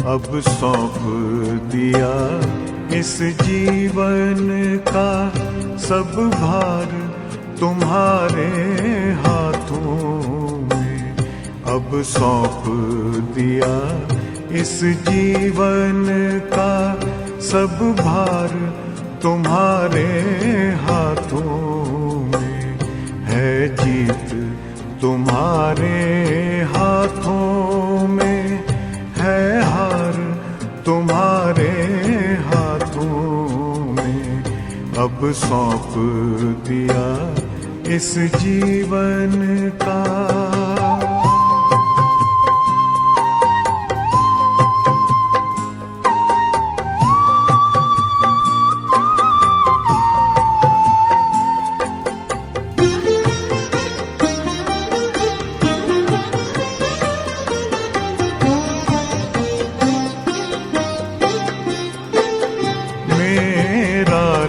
अब सौंप दिया इस जीवन का सब भार तुम्हारे हाथों में। अब सौंप दिया इस जीवन का सब भार तुम्हारे हाथों में। है जीत तुम्हारे हाथों में, है हार तुम्हारे हाथों में। अब सौंप दिया इस जीवन का।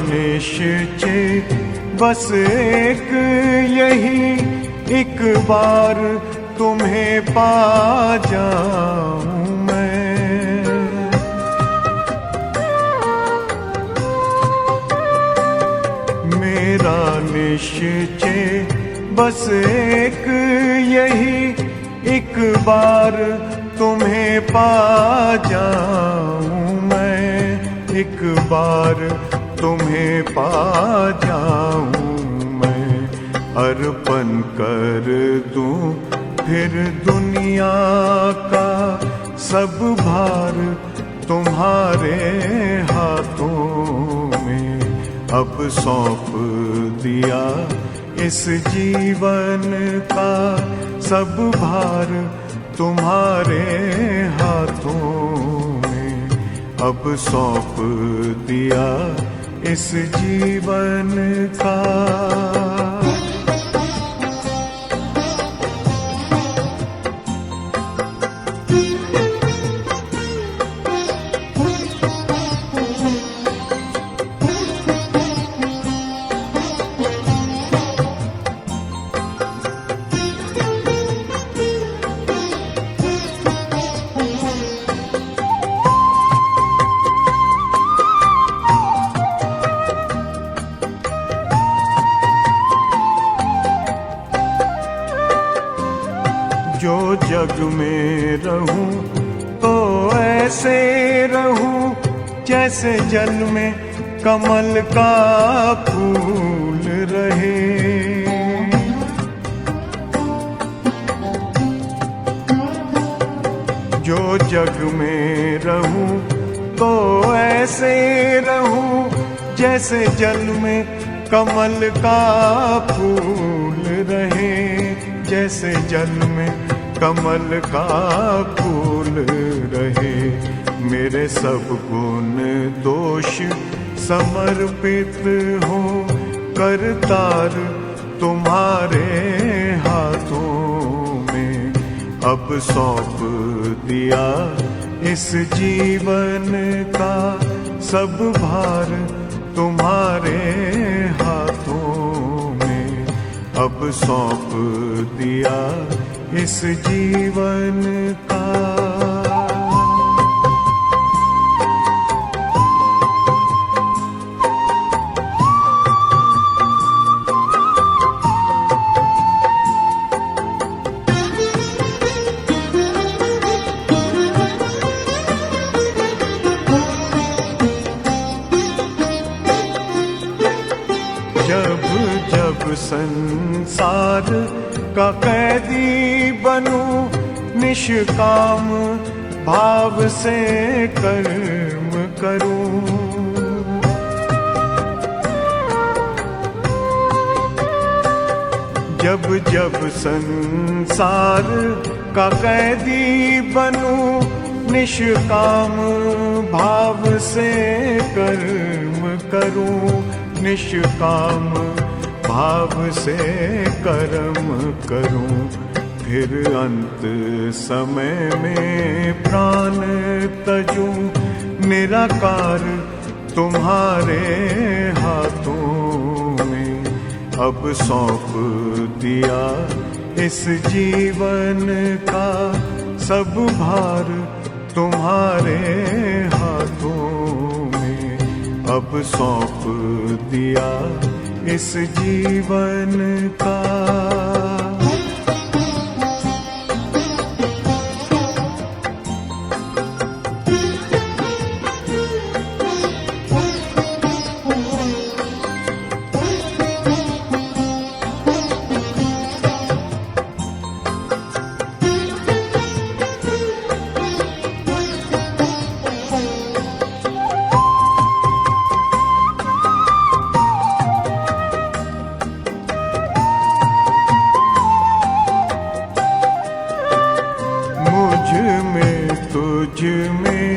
निश्चय बस एक यही, एक बार तुम्हें पा जाऊं मैं। मेरा निश्चय बस एक यही, एक बार तुम्हें पा जाऊं मैं। एक बार तुम्हें पा जाऊं मैं। अर्पण कर दूं फिर दुनिया का सब भार तुम्हारे हाथों में। अब सौंप दिया इस जीवन का सब भार तुम्हारे हाथों में। अब सौंप दिया इस जीवन का। जो जग में रहूं तो ऐसे रहूं जैसे जल में कमल का फूल रहे। जो जग में रहूं तो ऐसे रहूं जैसे जल में कमल का फूल रहे। जैसे जल में कमल का फूल रहे। मेरे सब गुण दोष समर्पित हो करतार तुम्हारे हाथों में। अब सौंप दिया इस जीवन का सब भार तुम्हारे हाथों में। अब सौंप दिया इस जीवन का। जब जब संसार का कैदी बनूं निष्काम भाव से कर्म करूं। जब जब संसार का कैदी बनूं निष्काम भाव से कर्म करूं। निष्काम भाव से कर्म करूं। फिर अंत समय में प्राण तजूं निराकार तुम्हारे हाथों में। अब सौंप दिया इस जीवन का सब भार तुम्हारे हाथों में अब सौंप दिया इस जीवन का। तुझ में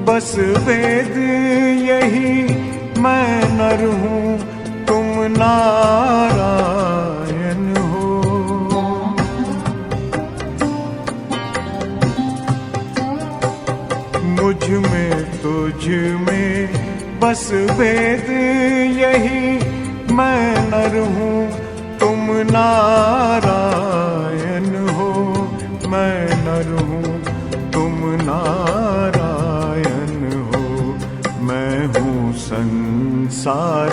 बस वेद यही, मैं नर हूँ तुम नारायण हो। मुझ में तुझ में बस वेद यही, मैं नर हूँ तुम नारायण हो। मैं नर हूँ तुम नारायण हो। मैं हूँ संसार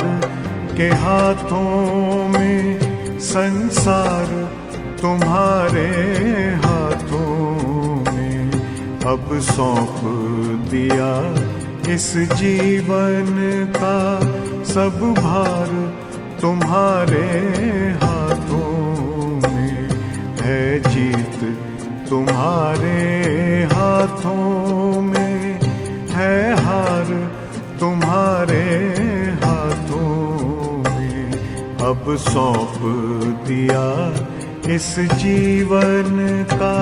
के हाथों में, संसार तुम्हारे हाथों में अब सौंप दिया इस जीवन का। सब भार तुम्हारे हाथों में है, जीत तुम्हारे हाथों में है, हार तुम्हारे हाथों में अब सौंप दिया इस जीवन का।